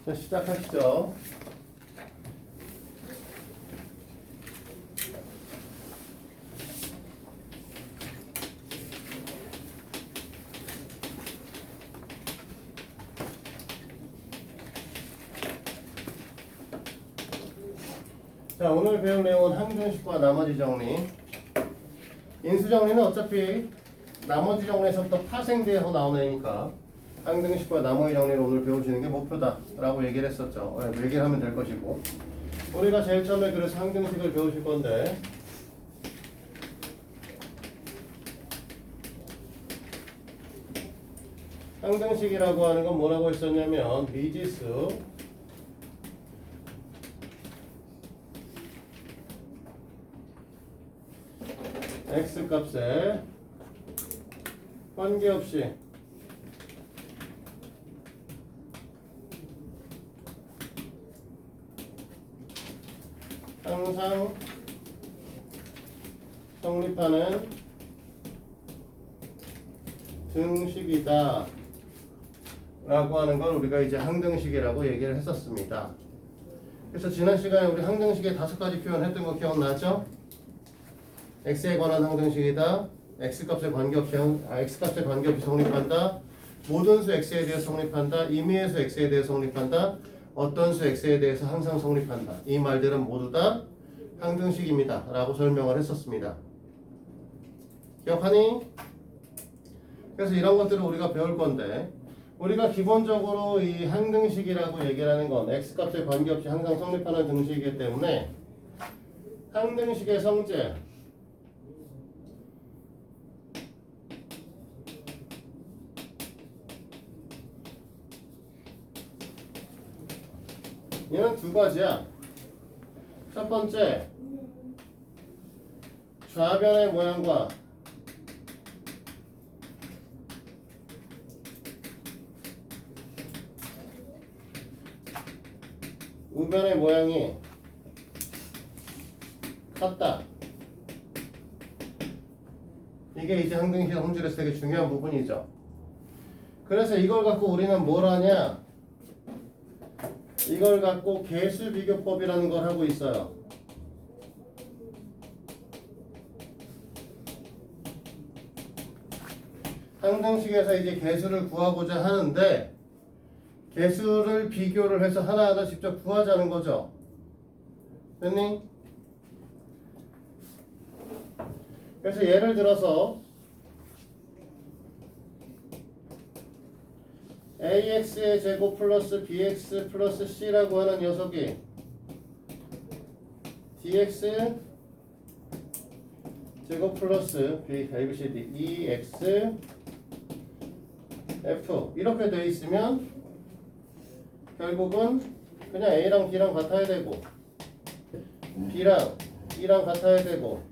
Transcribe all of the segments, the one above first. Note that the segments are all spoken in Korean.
자, 시작하시죠. 자, 오늘 배울 내용은 항등식과 나머지 정리. 인수정리는 어차피 나머지 정리에서부터 파생돼서 나오는 애니까 항등식과 나머지 정리를 오늘 배우시는 게 목표다 라고 얘기를 했었죠. 얘기를 하면 될 것이고, 우리가 제일 처음에 그래서 항등식을 배우실 건데, 항등식이라고 하는 건 뭐라고 했었냐면 미지수 x 값에 관계없이 항상 성립하는 등식이다 라고 하는 걸 우리가 이제 항등식이라고 얘기를 했었습니다. 그래서 지난 시간에 우리 항등식의 5가지 표현 했던 거 기억나죠? x에 관한 항등식이다. x값에 관계없이 x값에 관계없이 성립한다. 모든 수 x에 대해서 성립한다. 임의의 수 x에 대해서 성립한다. 어떤 수 x에 대해서 항상 성립한다. 이 말들은 모두 다 항등식입니다 라고 설명을 했었습니다. 기억하니? 그래서 이런 것들을 우리가 배울 건데, 우리가 기본적으로 이 항등식이라고 얘기를 하는 건 x값에 관계없이 항상 성립하는 등식이기 때문에 항등식의 성질, 얘는 두 가지야. 첫 번째, 좌변의 모양과 우변의 모양이 같다. 이게 이제 항등식 성질에서 되게 중요한 부분이죠. 그래서 이걸 갖고 우리는 뭘 하냐? 이걸 갖고 개수 비교법이라는 걸 하고 있어요. 항등식에서 이제 개수를 구하고자 하는데, 개수를 비교를 해서 하나하나 직접 구하자는 거죠. 됐니? 그래서 예를 들어서 ax의 제곱 플러스 bx 플러스 c라고 하는 녀석이 dx 제곱 플러스 abcd ex f 이렇게 되어 있으면 결국은 그냥 a랑 b랑 같아야 되고, b랑 e랑 같아야 되고,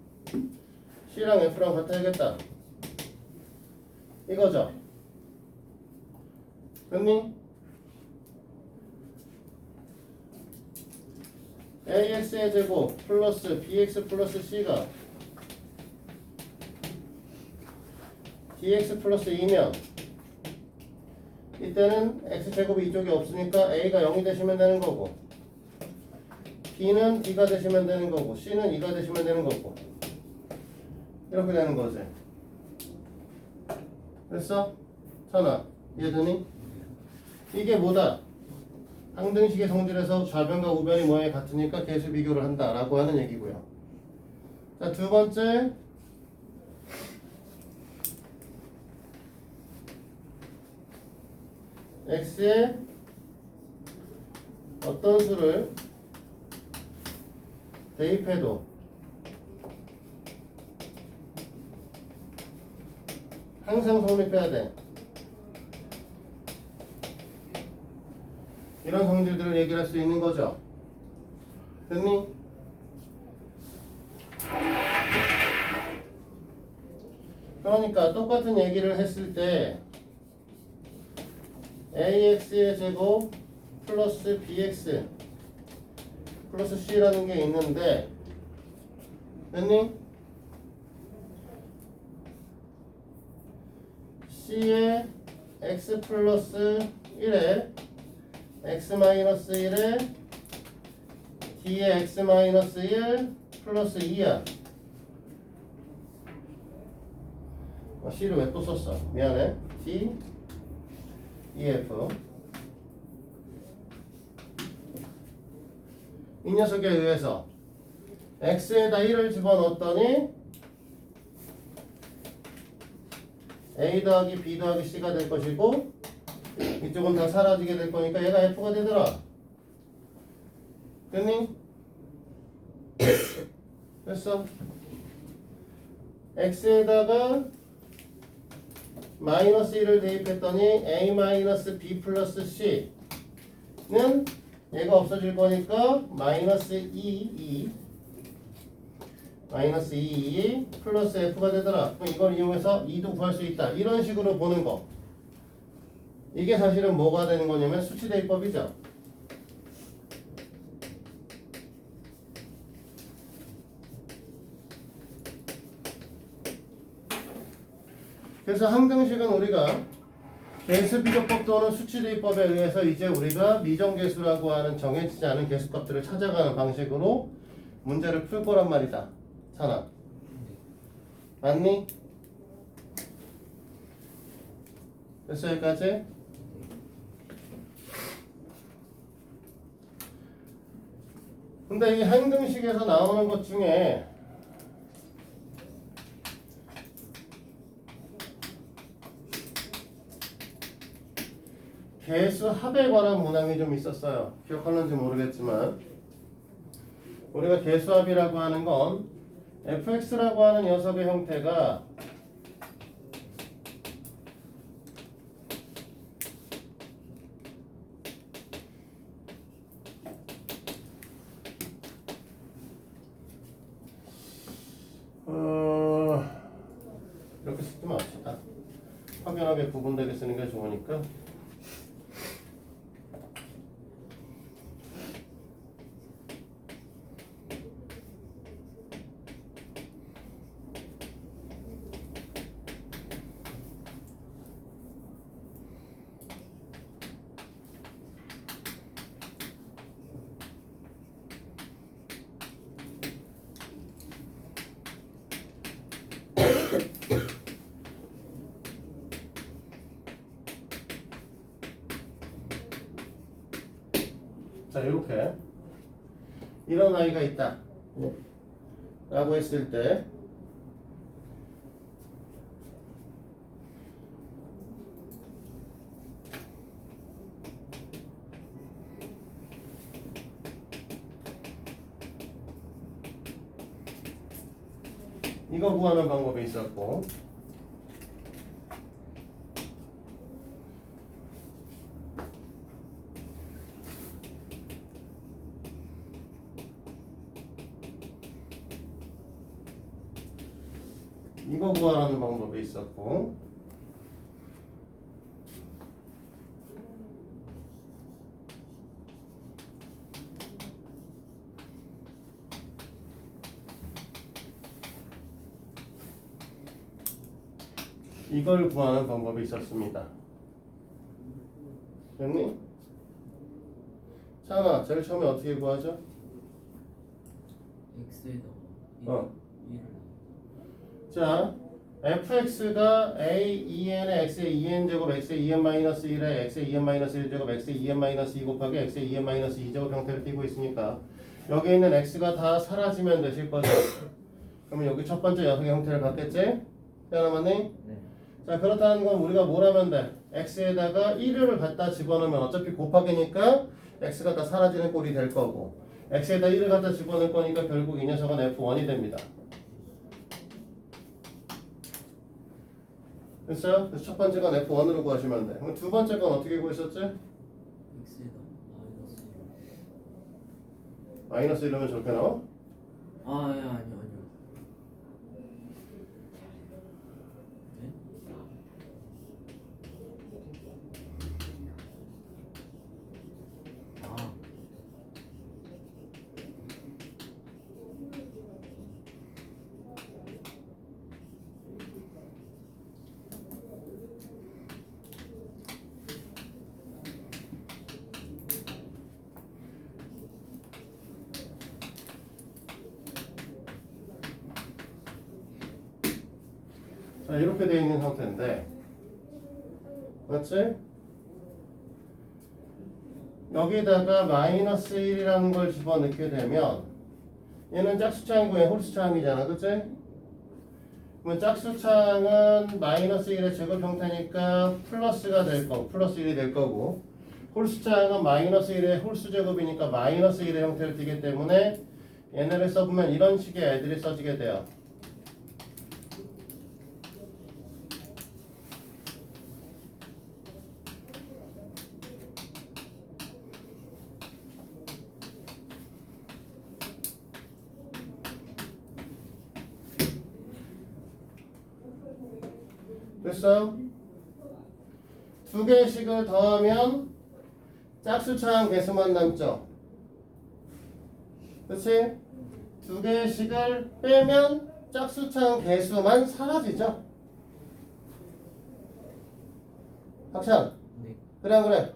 c랑 f랑 같아야겠다 이거죠. 됐니? ax의 제곱 플러스 bx 플러스 c가 dx 플러스 2면 이때는 x제곱이 이쪽에 없으니까 a가 0이 되시면 되는 거고, b는 b가 되시면 되는 거고, c는 2가 되시면 되는 거고, 이렇게 되는 거지. 됐어? 천아, 이해되니? 이게 뭐다? 항등식의 성질에서 좌변과 우변의 모양이 같으니까 개수 비교를 한다라고 하는 얘기고요. 자, 두 번째, x에 어떤 수를 대입해도 항상 성립해야 돼. 이런 성질들을 얘기할 수 있는 거죠. 됐니? 그러니까 똑같은 얘기를 했을 때 ax의 제곱 플러스 bx 플러스 c라는 게 있는데, 됐니? c의 x 플러스 1에 x-1에 d의 x-1 플러스 2야. C를 왜 또 썼어? 미안해. D, EF. 이 녀석에 의해서 x에다 1을 집어넣었더니 a 더하기 b 더하기 c가 될 것이고 이쪽은 다 사라지게 될 거니까 얘가 f가 되더라. 됐니? 됐어. x에다가 마이너스 1을 대입했더니 a 마이너스 b 플러스 c는 얘가 없어질 거니까 마이너스 2 플러스 f가 되더라. 그럼 이걸 이용해서 2도 구할 수 있다. 이런 식으로 보는 거. 이게 사실은 뭐가 되는 거냐면 수치 대입법이죠. 그래서 항등식은 우리가 개수비교법 또는 수치대입법에 의해서 이제 우리가 미정계수라고 하는 정해지지 않은 계수값들을 찾아가는 방식으로 문제를 풀 거란 말이다. 찬아. 맞니? 됐어 여기까지? 근데 이 항등식에서 나오는 것 중에 개수 합에 관한 문항이 좀 있었어요. 기억하는지 모르겠지만 우리가 개수합이라고 하는 건 fx라고 하는 녀석의 형태가 이렇게 쓰지 맙시다. 확연하게 구분되게 쓰는 게 좋으니까. 자, 이렇게 이런 아이가 있다 라고 했을 때 이거 구하는 방법이 있었고 이거 구하는 방법이 있었고 이걸 구하는 방법이 있었습니다. 됐니? 찬아, 제일 처음에 어떻게 구하죠? x에다가 자, fx가 a, 2n의 x의 2n제곱 x의 2n-1에 x의 2n-1제곱 x의 2n-2 곱하기 x의 2n-2제곱 형태를 띠고 있으니까 여기 있는 x가 다 사라지면 되실 거죠. 그러면 여기 첫 번째 녀석의 형태를 갖겠지? 빼놓았니? 네. 자, 그렇다는 건 우리가 뭘 하면 돼? x에다가 1을 갖다 집어넣으면 어차피 곱하기니까 x가 다 사라지는 꼴이 될 거고 x에다 1을 갖다 집어넣을 거니까 결국 이 녀석은 f1이 됩니다. 됐어요? 그래서 첫 번째 건 f1으로 구하시면 돼. 그럼 두 번째 건 어떻게 구했었지? x에다 마이너스 1이면 저렇게 나와? 아니요. 네? 자, 이렇게 되어 있는 상태인데, 맞지? 여기다가 마이너스 1이라는 걸 집어넣게 되면 얘는 짝수창이고 얘는 홀수창이잖아, 그치? 그러면 짝수창은 마이너스 1의 제곱 형태니까 플러스가 될 거고, 플러스 1이 될 거고, 홀수창은 마이너스 1의 홀수 제곱이니까 마이너스 1의 형태를 띠기 때문에 얘네를 써보면 이런 식의 애들이 써지게 돼요. 됐어? 두 개씩을 더하면 짝수차항 개수만 남죠. 그치? 두 개씩을 빼면 짝수차항 개수만 사라지죠. 학찬, 네. 그래 안 그래?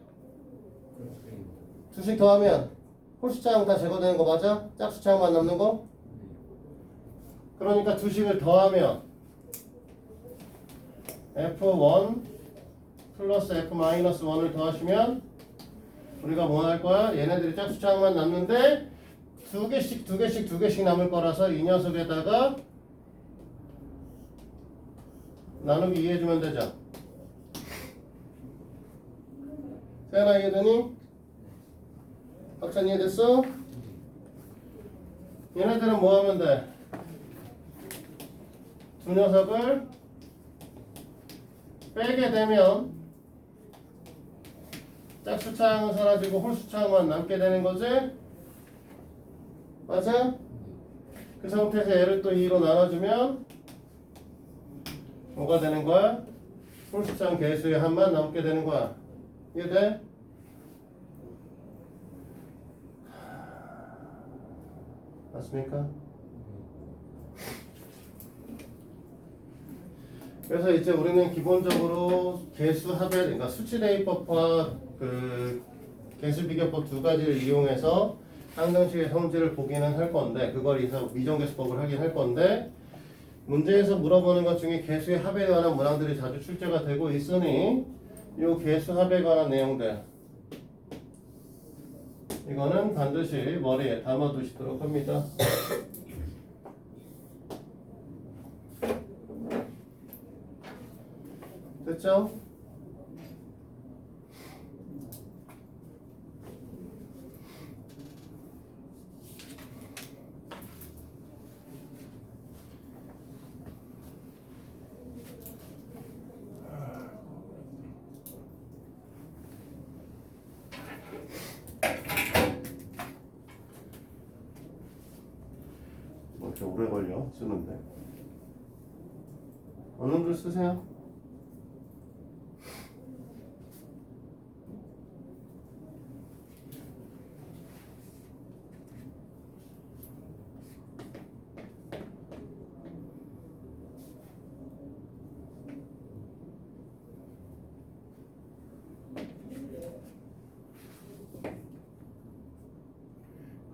그렇군요. 두씩 더하면 홀수차항 다 제거되는 거 맞아? 짝수차항만 남는 거? 그러니까 두식을 더하면 F1 플러스 F-1을 더하시면 우리가 뭐 할 거야? 얘네들이 짝수차항만 남는데 두 개씩 남을 거라서 이 녀석에다가 나누기 2 해주면 되죠. 세연아 이해되니? 박찬 이해됐어? 얘네들은 뭐 하면 돼? 두 녀석을 빼게 되면 짝수차항은 사라지고 홀수차항만 남게 되는 거지? 맞아? 그 상태에서 얘를 또 2로 나눠주면 뭐가 되는 거야? 홀수차항 개수의 한만 남게 되는 거야. 이해돼? 맞습니까? 그래서 이제 우리는 기본적으로 개수 합의, 그러니까 수치 대입법과 그 개수 비교법 두 가지를 이용해서 항등식의 성질을 보기는 할 건데, 그걸 이상 미정개수법을 하긴 할 건데, 문제에서 물어보는 것 중에 개수의 합에 관한 문항들이 자주 출제가 되고 있으니 이 개수 합에 관한 내용들 이거는 반드시 머리에 담아두시도록 합니다. 됐죠? 뭐 이렇게 오래 걸려 쓰는데 어느 글 쓰세요?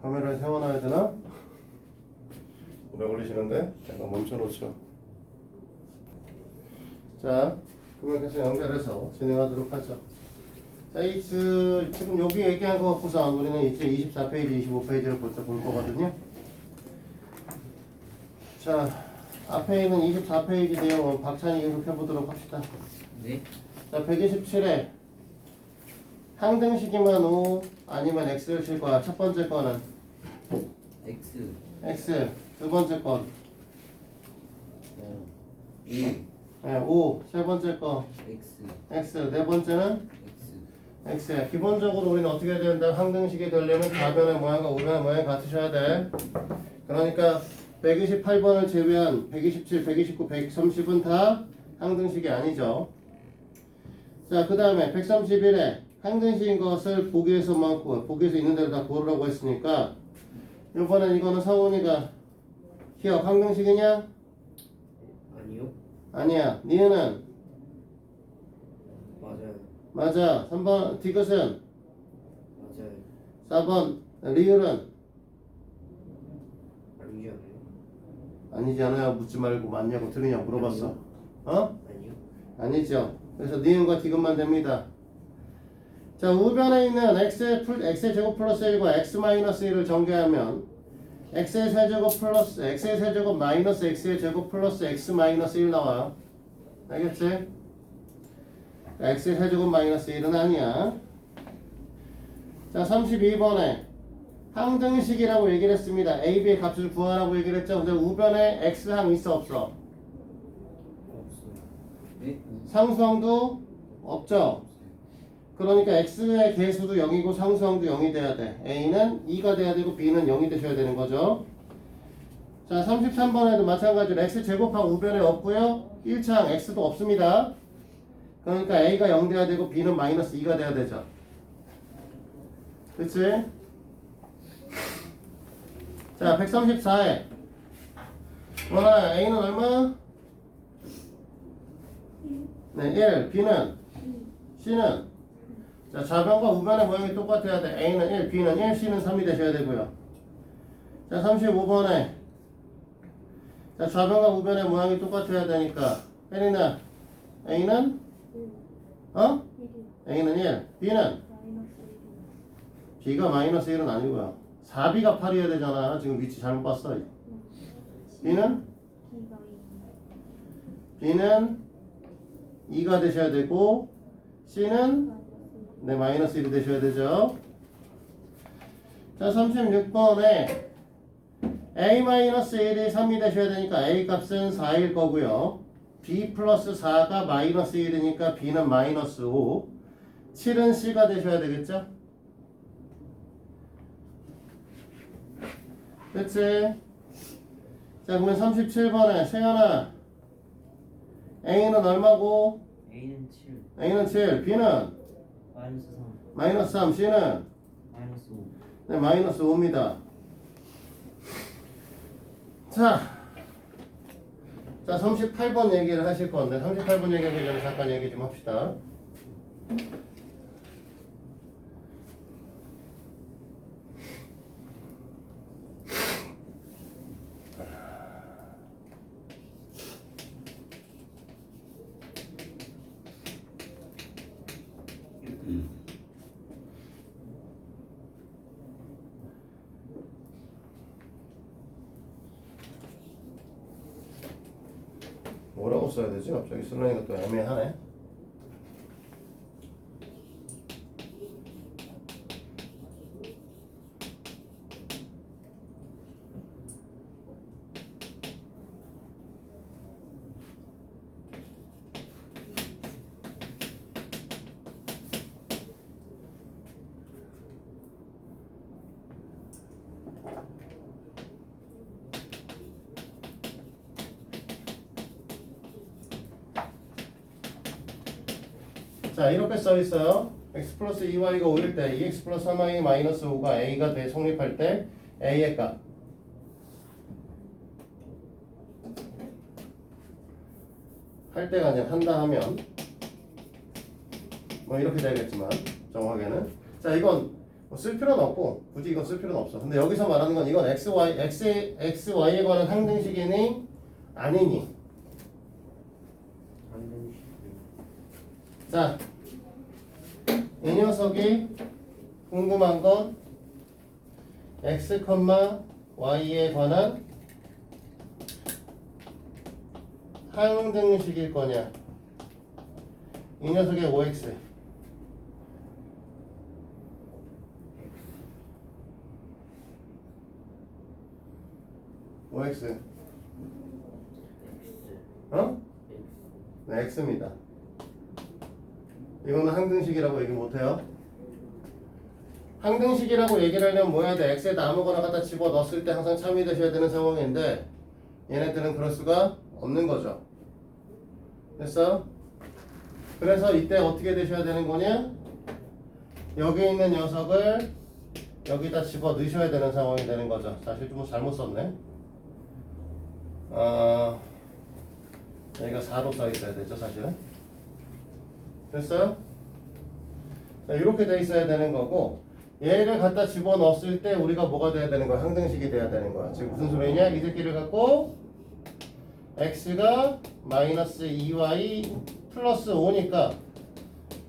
카메라를 세워놔야 되나? 오래 걸리시는데? 잠깐 멈춰놓죠. 자, 그러면 계속 연결해서 진행하도록 하죠. 자, 지금 여기 얘기한 거 갖고서 우리는 이제 24페이지, 25페이지를 볼 거거든요. 자, 앞에 있는 24페이지 내용은 박찬이 계속해보도록 합시다. 네. 자, 127에 항등식이면 O 아니면 X를 칠 거야. 첫 번째 거는 X. X, 두 번째 건 1. 네, O, 세 번째 거 X. X, 네 번째는 X. X야. 기본적으로 우리는 어떻게 해야 된다? 항등식이 되려면 좌변의 모양과 우변의 모양이 같으셔야 돼. 그러니까 128번을 제외한 127, 129, 130은 다 항등식이 아니죠. 자, 그 다음에 131에 항등식인 것을 보기에서만 보기에서 있는 대로 다 고르라고 했으니까 이번엔 이거는 성훈이가 기억 항등식이냐? 아니요. 아니야. 니은은? 맞아요. 맞아. 3번 디귿은? 맞아요. 4번 리을은? 아니지 않아요? 아니지 않아요. 묻지 말고 맞냐고 틀리냐고 물어봤어. 어? 아니요. 아니죠. 그래서 니은과 디귿만 됩니다. 자, 우변에 있는 x의 제곱 플러스 1과 x 마이너스 1을 전개하면 x의 세제곱 플러스 x의 세제곱 마이너스 x의 제곱 플러스 x 마이너스 1 나와요. 알겠지? x의 세제곱 마이너스 1은 아니야. 자, 32번에 항등식이라고 얘기를 했습니다. a, b의 값을 구하라고 얘기를 했죠. 근데 우변에 x항 있어 없어? 없어요. 네? 상수항도 없죠. 그러니까 x의 개수도 0이고 상수항도 0이 돼야 돼. a는 2가 돼야 되고 b는 0이 되셔야 되는 거죠. 자, 33번에도 마찬가지로 x 제곱항 우변에 없고요. 1차항 x도 없습니다. 그러니까 a가 0 돼야 되고 b는 마이너스 2가 돼야 되죠. 그치? 자, 134에 뭐나 a는 얼마? 네, 1. b는? c는? 자, 좌변과 우변의 모양이 똑같아야 돼. a는 1, b는 1, c는 3이 되셔야 되고요. 자, 35번에 자, 좌변과 우변의 모양이 똑같아야 되니까 혜린아, a는? 어? a는 1, b는? b가 마이너스 1은 아니고요. 4b가 8이어야 되잖아. 지금 위치 잘못 봤어. b는? b는 2가 되셔야 되고 c는 네, 마이너스 1이 되셔야 되죠. 자, 36번에 a-1이 3이 되셔야 되니까 a 값은 4일 거고요. b 플러스 4가 마이너스 1이니까 b는 마이너스 5. 7은 c가 되셔야 되겠죠? 그치? 자, 그러면 37번에 세연아, a는 얼마고? A는 7. a는 7, b는? 마이너스 3. 마이너스 3, c는? 마이너스 5. 네, 마이너스 5입니다. 자, 38번 얘기를 하실 건데 38번 얘기하기 전에 잠깐 얘기 좀 합시다. 뭐라고 써야 되지? 갑자기 쓰려니까 또 애매하네. 자, 이렇게 써 있어요. x 플러스 2y가 5일 때 2x 플러스 3y 마이너스 5가 a가 돼 성립할 때 a의 값 할 때가 아니라 한다 하면 뭐 이렇게 되겠지만 정확하게는 자, 이건 뭐쓸 필요는 없고 굳이 이건 쓸 필요는 없어. 근데 여기서 말하는 건 이건 xy에 관한 항등식이니 아니니. 항등식. 자, 이 녀석이 궁금한 건 x, y에 관한 항등식일 거냐. 이 녀석의 5x. X. 어? X. 네, x입니다. 이거는 항등식이라고 얘기 못해요. 항등식이라고 얘기를 하려면 뭐 해야 돼? x에다 아무거나 갖다 집어 넣었을 때 항상 참이 되셔야 되는 상황인데 얘네들은 그럴 수가 없는 거죠. 됐어? 그래서 이때 어떻게 되셔야 되는 거냐? 여기 있는 녀석을 여기다 집어 넣으셔야 되는 상황이 되는 거죠. 사실 좀 잘못 썼네. 여기가 4로 써 있어야 되죠, 사실은. 됐어요? 자, 이렇게 돼 있어야 되는 거고 얘를 갖다 집어넣었을 때 우리가 뭐가 돼야 되는 거야? 항등식이 돼야 되는 거야. 지금 무슨 소리냐? 이 새끼를 갖고 x가 마이너스 2y 플러스 5니까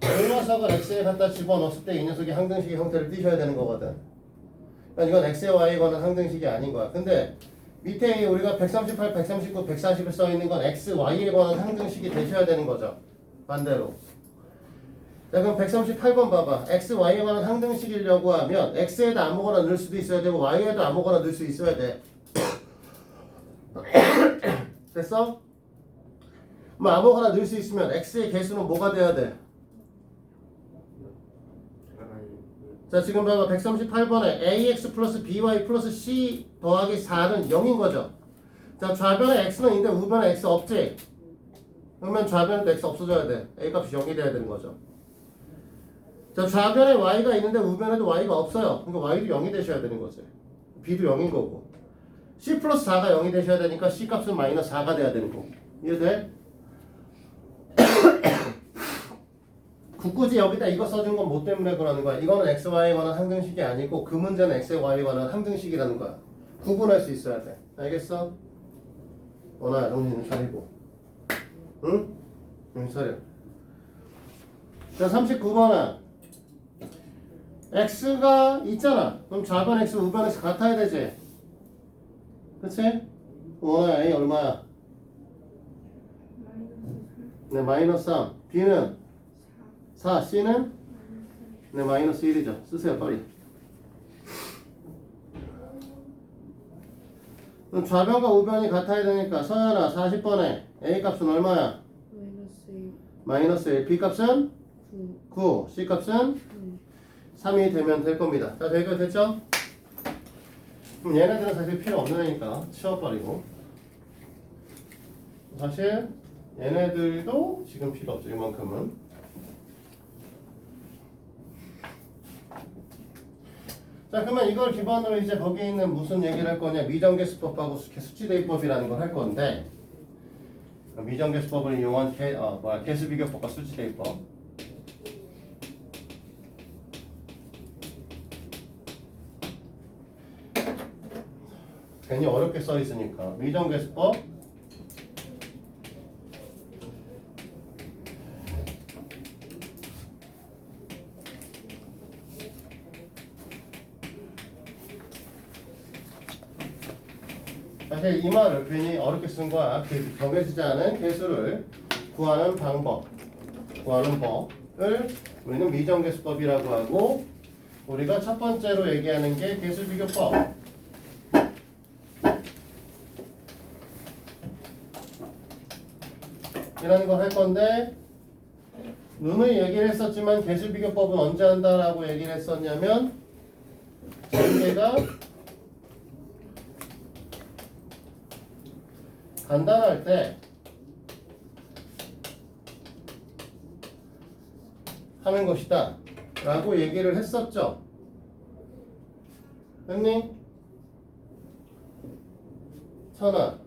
이 녀석을 x에 갖다 집어넣었을 때 이 녀석이 항등식의 형태를 띠셔야 되는 거거든. 그러니까 이건 x에 y에 관한 항등식이 아닌 거야. 근데 밑에 우리가 138, 139, 140을 써 있는 건 x, y에 관한 항등식이 되셔야 되는 거죠. 반대로. 자, 그럼 138번 봐봐. x, y에 관한 항등식이려고 하면 x에다 아무거나 넣을 수도 있어야 되고 y에도 아무거나 넣을 수 있어야 돼. 됐어? 뭐 아무거나 넣을 수 있으면 x의 개수는 뭐가 돼야 돼? 자, 지금 봐봐. 138번에 ax 플러스 by 플러스 c 더하기 4는 0인 거죠. 자, 좌변에 x는 있는데 우변에 x 없지? 그러면 좌변에도 x 없어져야 돼. a 값이 0이 돼야 되는 거죠. 자, 좌변에 y가 있는데 우변에도 y가 없어요. 그러니까 y도 0이 되셔야 되는 거지. b도 0인 거고. c 플러스 4가 0이 되셔야 되니까 c 값은 마이너스 4가 돼야 되는 거고. 이해돼? 굳이 여기다 이거 써준 건 뭐 때문에 그러는 거야? 이거는 x, y에 관한 항등식이 아니고 그 문제는 x, y에 관한 항등식이라는 거야. 구분할 수 있어야 돼. 알겠어? 원아야, 정신 차리고. 응? 정신 차려. 자, 39번은 x가 있잖아. 그럼 좌변 x, 우변 x 같아야 되지? 그치? 원아야, a 얼마야? 네, 마이너스 3. b는 4, C는 네, 마이너스 1이죠. 쓰세요, 빨리. 그럼 좌변과 우변이 같아야 되니까 서연아 40번에 A 값은 얼마야? 마이너스 1. B 값은 9. C 값은 3이 되면 될 겁니다. 자, 여기까지 됐죠? 그럼 얘네들은 사실 필요 없는 애니까 치워버리고. 사실 얘네들도 지금 필요 없죠. 이만큼은. 자, 그러면 이걸 기반으로 이제 거기에 있는 무슨 얘기를 할 거냐? 미정계수법하고 수치대입법이라는 걸 할 건데, 미정계수법을 이용한 계수비교법과 수치대입법. 괜히 어렵게 써 있으니까 미정계수법. 사실 이 말을 괜히 어렵게 쓴 거야. 정해지지 않은 개수를 구하는 방법, 구하는 법을 우리는 미정계수법이라고 하고, 우리가 첫 번째로 얘기하는 게 개수비교법. 이라는 걸 할 건데, 누누이 얘기를 했었지만 개수비교법은 언제 한다라고 얘기를 했었냐면, 전개가 간단할 때 하는 것이다 라고 얘기를 했었죠. 됐니? 천아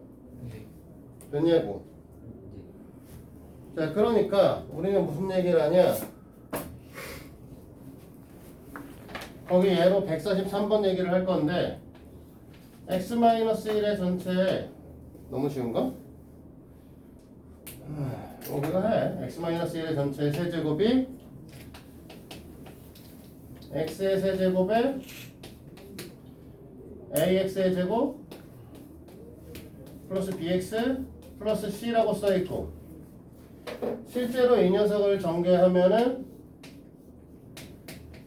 됐냐고. 자, 그러니까 우리는 무슨 얘기를 하냐, 거기 얘로 143번 얘기를 할 건데, x-1의 전체에 너무 쉬운가? 우리가 해. x-1의 전체 세제곱이 x의 세제곱에 ax의 제곱 플러스 bx 플러스 c라고 써있고, 실제로 이 녀석을 전개하면은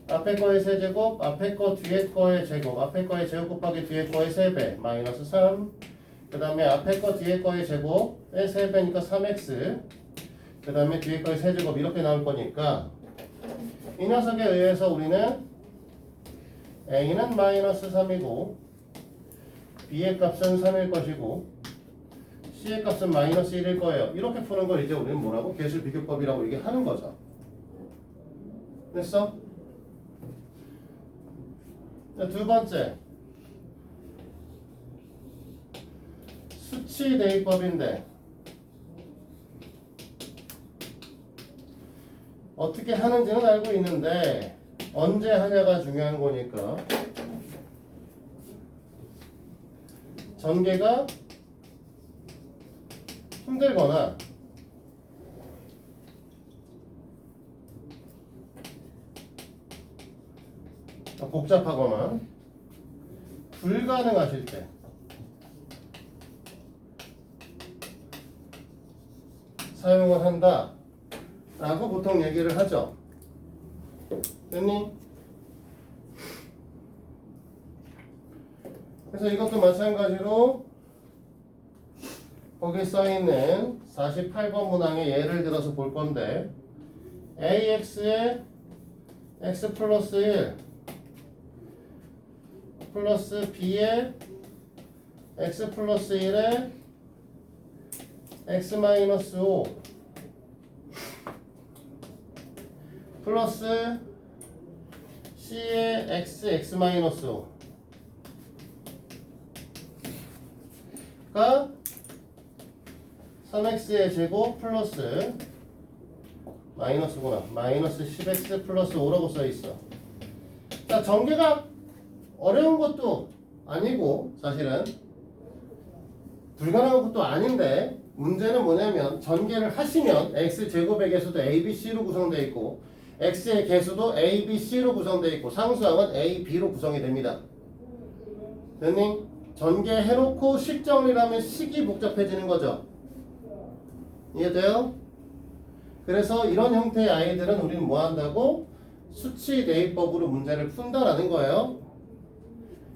앞에 거의 세제곱, 앞에 거 뒤에 거의 제곱, 앞에 거의 제곱 곱하기 뒤에 거의 3배 마이너스 3, 그 다음에 앞에 거 뒤에 거의 제곱의 3배니까 3x, 그 다음에 뒤에 거의 세제곱 이렇게 나올 거니까, 이 녀석에 의해서 우리는 a는 마이너스 3이고 b의 값은 3일 것이고 c의 값은 마이너스 1일 거예요. 이렇게 푸는 걸 이제 우리는 뭐라고? 계수비교법이라고 얘기하는 거죠. 됐어? 두 번째, 수치대입법인데 어떻게 하는지는 알고 있는데 언제 하냐가 중요한 거니까, 전개가 힘들거나 복잡하거나 불가능하실 때 사용을 한다 라고 보통 얘기를 하죠. 됐니? 그래서 이것도 마찬가지로 거기 써있는 48번 문항의 예를 들어서 볼 건데 AX에 X 플러스 1 플러스 B에 X 플러스 1에 X 마이너스 5 플러스 C에 X 마이너스 5가 3x의 제곱 플러스 마이너스구나. 마이너스 10x 플러스 5라고 써있어. 자, 전개가 어려운 것도 아니고 사실은 불가능한 것도 아닌데 문제는 뭐냐면 전개를 하시면 x제곱의 개수도 abc로 구성되어 있고 x의 개수도 abc로 구성되어 있고 상수항은 ab로 구성이 됩니다. 됐니? 전개해놓고 식 정리를 하면 식이 복잡해지는 거죠. 이해돼요? 그래서 이런 형태의 아이들은 우리는 뭐 한다고? 수치 대입법으로 문제를 푼다라는 거예요.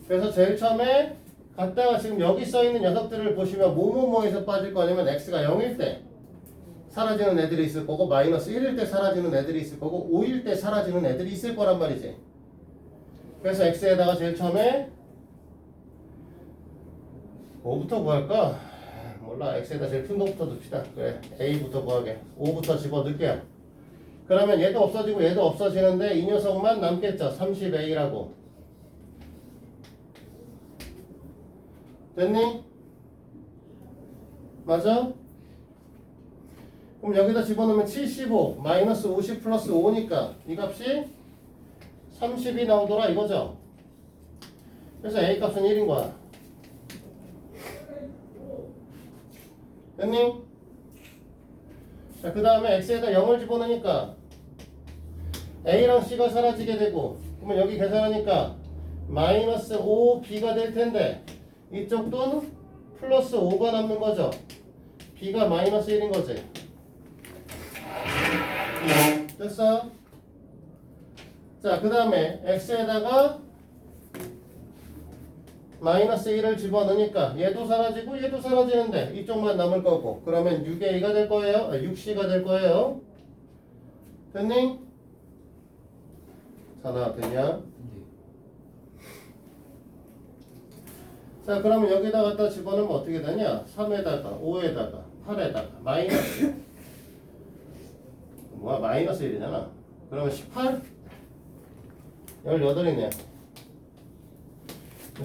그래서 제일 처음에 갖다가 지금 여기 써있는 녀석들을 보시면 뭐뭐뭐에서 빠질 거냐면 x가 0일 때 사라지는 애들이 있을 거고 마이너스 1일 때 사라지는 애들이 있을 거고 5일 때 사라지는 애들이 있을 거란 말이지. 그래서 x에다가 제일 처음에 뭐부터 구할까? 몰라. x에다 제일 큰 거부터 둡시다. 그래, a부터 구하게. 5부터 집어넣을게요. 그러면 얘도 없어지고 얘도 없어지는데 이 녀석만 남겠죠. 30a라고. 됐니? 맞아? 그럼 여기다 집어넣으면 75 마이너스 50 플러스 5니까 이 값이 30이 나오더라 이거죠. 그래서 a 값은 1인 거야. 됐니? 자, 그 다음에 x에다 0을 집어넣으니까 a랑 c가 사라지게 되고 그러면 여기 계산하니까 마이너스 5b가 될 텐데 이쪽도 플러스 5가 남는 거죠. b가 마이너스 1인 거지. 됐어? 자, 그 다음에 x에다가 마이너스 1을 집어넣으니까 얘도 사라지고 얘도 사라지는데 이쪽만 남을 거고 그러면 6a가 될 거예요. 6c가 될 거예요. 됐니? 자나 되냐? 자, 그러면 여기다 갖다 집어넣으면 어떻게 되냐? 3에다가 5에다가 8에다가 마이너스 뭐야? 마이너스 1이잖아. 그러면 18? 18이네요.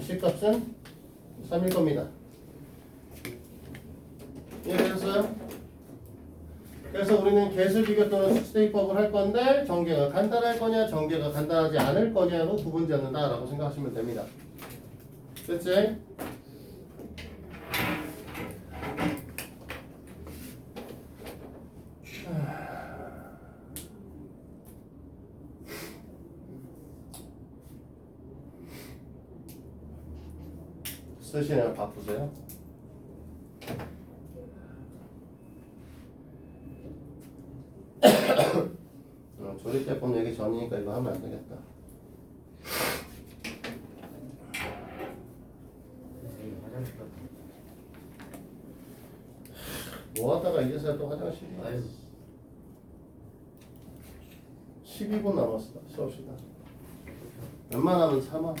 C값은 3일 겁니다. 이해되셨어요? 그래서 우리는 개수 비교 또는 수치대입법을 할 건데 전개가 간단할 거냐 전개가 간단하지 않을 거냐로 구분 짓는다라고 생각하시면 됩니다. 됐지? 쓰시느라 바쁘세요? 조립제법 얘기 전이니까 이거 하면 안 되겠다. 뭐 하다가 이제서야 또 화장실이야. 12분 남았어. 수업시간. 웬만하면 참아.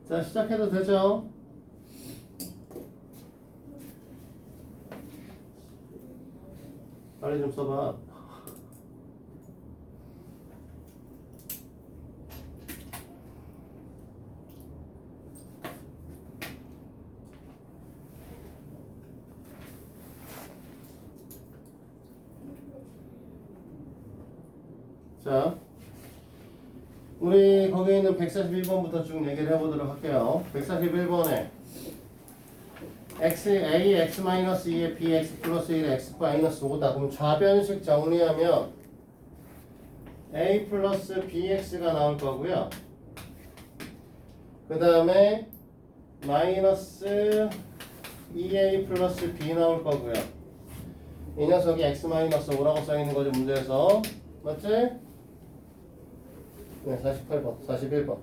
자, 시작해도 되죠? 빨리 좀 써봐. 자, 우리 거기 있는 141번부터 쭉 얘기를 해보도록 할게요. 141번에 a x 마이너스 2에 b x 플러스 1에 x 마이너스 5다. 그럼 좌변식 정리하면 a 플러스 bx가 나올 거고요. 그 다음에 마이너스 2a 플러스 b 나올 거고요. 이 녀석이 x 마이너스 5라고 써있는 거죠, 문제에서. 맞지? 네, 48번, 41번.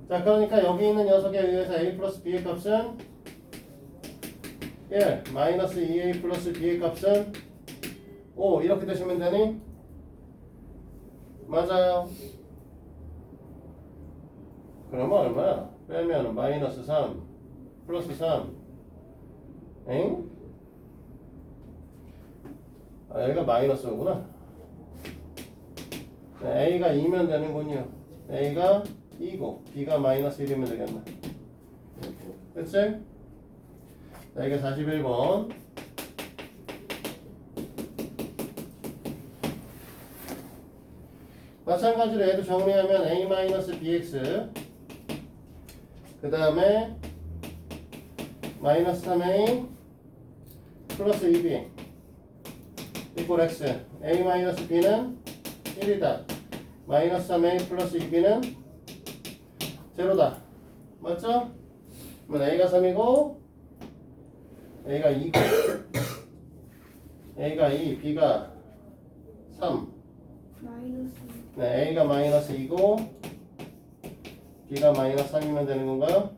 자, 그러니까 여기 있는 녀석에 의해서 a 플러스 b의 값은 1, 마이너스 2a 플러스 b의 값은 5. 이렇게 되시면 되니? 맞아요. 그러면 얼마야? 빼면 마이너스 3 플러스 3 엥? 아, 여기가 마이너스 5구나. 네, A가 2면 되는군요. A가 2고 B가 마이너스 1이면 되겠네. 그치? 자, 이게 41번. 마찬가지로 얘도 정리하면 A 마이너스 BX 그 다음에 마이너스 3A 플러스 2B 이꼴 X A 마이너스 B는 1이다. 마이너스 3A 플러스 2B는 제로다. 맞죠? 그러면 A가 3이고 A가 2고 A가 2, B가 3 마이너스 네, A가 마이너스 2고 B가 마이너스 3이면 되는 건가요?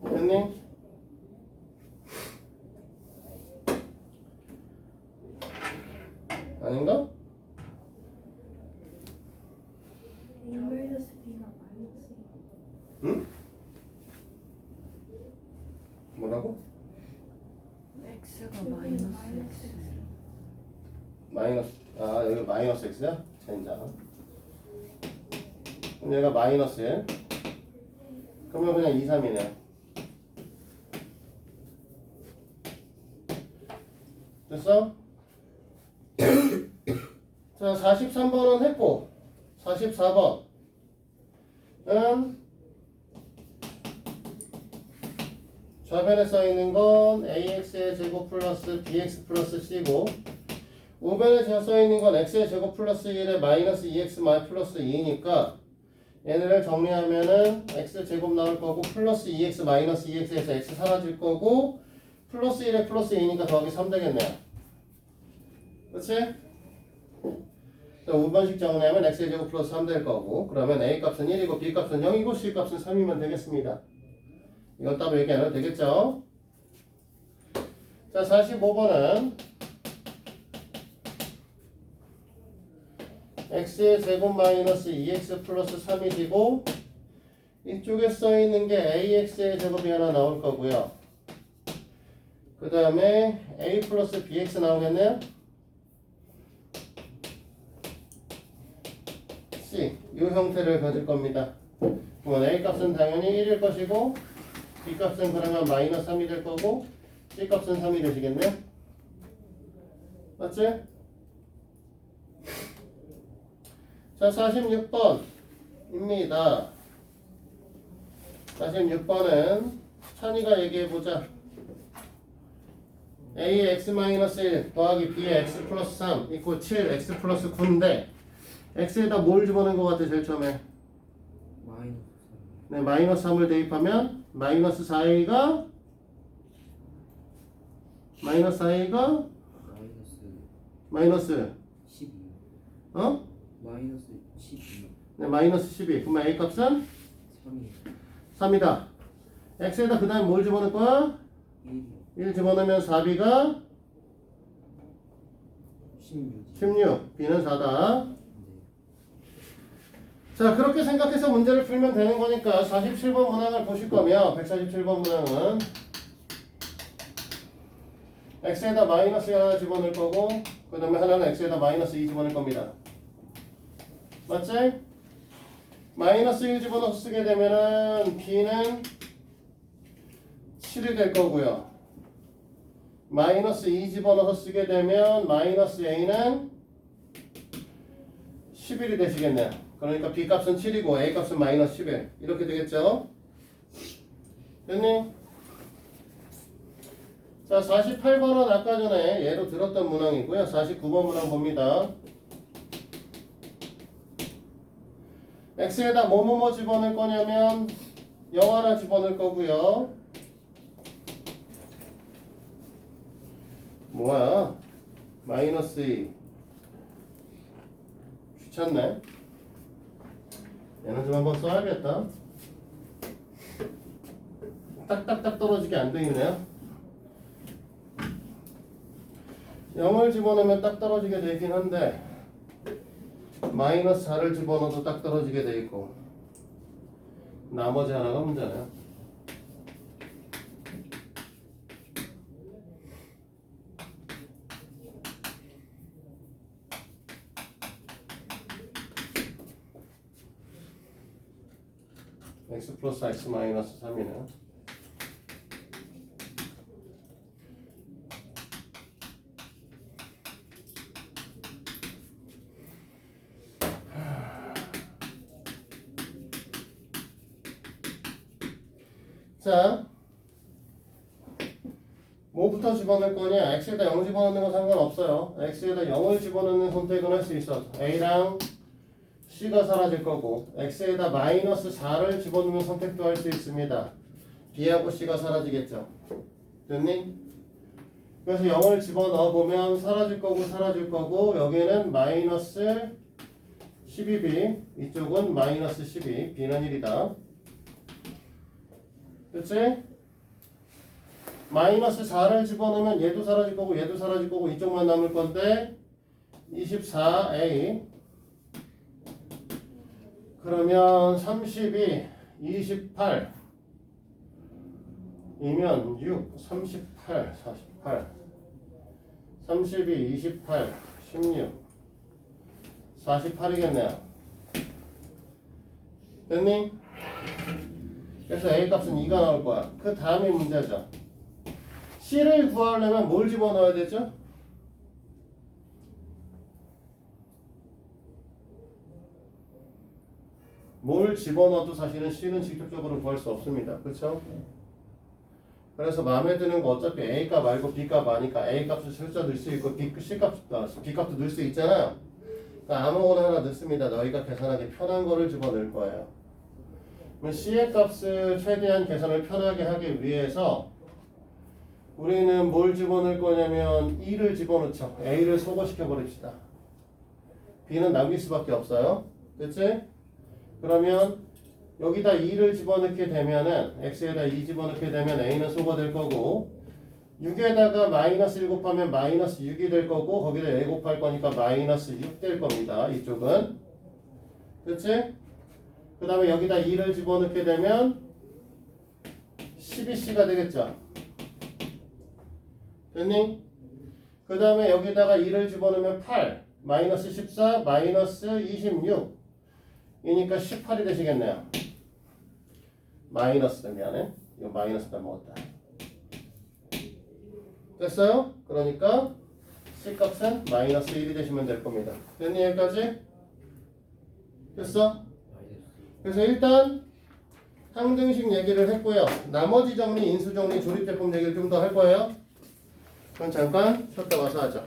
됐니? 아닌가? A 마이너스 B가 마이너스 응? 뭐라고? X가 마이너스 X 마이너스 아 여기 마이너스 X야? 젠장 그럼 얘가 마이너스 1 그러면 그냥 2, 3이네 됐어? 자 43번은 했고 44번은 좌변에 써있는 건 ax의 제곱 플러스 bx 플러스 c고 우변에 써있는 건 x의 제곱 플러스 1에 마이너스 2x 마이 플러스 2니까 얘네를 정리하면은 x 제곱 나올 거고 플러스 2x 마이너스 2x에서 x 사라질 거고 플러스 1에 플러스 2니까 더하기 3 되겠네요. 그치? 자, 우변식 정리하면 x의 제곱 플러스 3 될 거고 그러면 a 값은 1이고 b 값은 0이고 c 값은 3이면 되겠습니다. 이건 따로 얘기 안 해도 되겠죠? 자 45번은 x의 제곱 마이너스 2x 플러스 3이지고 이쪽에 써있는 게 ax의 제곱이 하나 나올 거고요. 그 다음에 a 플러스 bx 나오겠네요. c 이 형태를 가질 겁니다. 그러면 a 값은 당연히 1일 것이고 b 값은 그러면 마이너스 3이 될 거고 c 값은 3이 되시겠네요. 맞지? 자, 46번입니다. 46번은 찬이가 얘기해보자. a x-1 더하기 b x 플러스 3 이꼴 7 x 플러스 9인데 x에다 뭘 집어넣은 것 같아 제일 처음에? 마이너스 네, 마이너스 3을 대입하면 마이너스 4a가 마이너스 마이너스 12 어? 마이너스 12 네, 마이너스 12. 그러면 a 값은 3이 3이다. x에다 그 다음에 뭘 집어넣을 거야? 1이요 1 집어넣으면 4b가 16 16. b는 4다. 네. 자, 그렇게 생각해서 문제를 풀면 되는 거니까 47번 문항을 보실 거면 147번 문항은 x에다 마이너스 하나 집어넣을 거고 그 다음에 하나는 x에다 마이너스 2 집어넣을 겁니다. 맞지? 마이너스 1 집어넣어서 쓰게 되면은 b는 7이 될 거고요. 마이너스 2 집어넣어서 쓰게 되면 마이너스 a는 11이 되시겠네요. 그러니까 b 값은 7이고 a 값은 마이너스 11 이렇게 되겠죠? 됐니? 자, 48번은 아까 전에 예로 들었던 문항이고요. 49번 문항 봅니다. x에다 뭐뭐뭐 집어넣을 거냐면 0 하나 집어넣을 거고요. 뭐야? 마이너스 2. 귀찮네. 얘는 좀 한번 써야겠다. 딱딱딱 떨어지게 안 되겠네요. 0을 집어넣으면 딱 떨어지게 되긴 한데 마이너스 4를 집어넣어도 딱 떨어지게 돼 있고 나머지 하나가 문제네요. x 플러스 x 마이너스 3이네요. 자, 뭐부터 집어넣을 거냐? x에다 0 집어넣는 건 상관없어요. x에다 0을 집어넣는 선택은 할 수 있어. a랑 c가 사라질 거고 x에다 마이너스 4를 집어넣는 선택도 할 수 있습니다. b하고 c가 사라지겠죠. 됐니? 그래서 0을 집어넣어 보면 사라질 거고 여기는 마이너스 12b 이쪽은 마이너스 12 b는 1이다. 그치? 마이너스 4를 집어넣으면 얘도 사라질 거고 얘도 사라질 거고 이쪽만 남을 건데 24a 그러면 32 28 이면 6 38 48 32 28 16 48이겠네요. 됐니? 그래서 A 값은 2가 나올 거야. 그 다음이 문제죠. C를 구하려면 뭘 집어넣어야 되죠? 뭘 집어넣어도 사실은 C는 직접적으로 구할 수 없습니다. 그렇죠? 그래서 마음에 드는 거 어차피 A 값 말고 B 값 아니까 A 값을 슬쩍 넣을 수 있고 B 값도 넣을 수 있잖아요. 그러니까 아무거나 하나 넣습니다. 너희가 계산하기 편한 거를 집어넣을 거예요. 그럼 C의 값을 최대한 계산을 편하게 하기 위해서 우리는 뭘 집어넣을 거냐면 2를 집어넣죠. A를 소거시켜 버립시다. B는 남길 수밖에 없어요. 그치? 그러면 여기다 2를 집어넣게 되면은 X에다 2 집어넣게 되면 A는 소거될 거고 6에다가 마이너스 1 곱하면 마이너스 6이 될 거고 거기다 1 곱할 거니까 마이너스 6 될 겁니다. 이쪽은. 그치? 그 다음에 여기다 2를 집어넣게 되면 12C가 되겠죠. 됐니? 그 다음에 여기다가 2를 집어넣으면 8 마이너스 14 마이너스 26 이니까 18이 되시겠네요. 마이너스 미안해. 이거 마이너스 빼먹었다. 됐어요? 그러니까 C값은 마이너스 1이 되시면 될 겁니다. 됐니? 여기까지? 됐어? 그래서 일단 항등식 얘기를 했고요. 나머지 정리, 인수 정리, 조립제품 얘기를 좀 더 할 거예요. 그럼 잠깐 쉬었다 와서 하죠.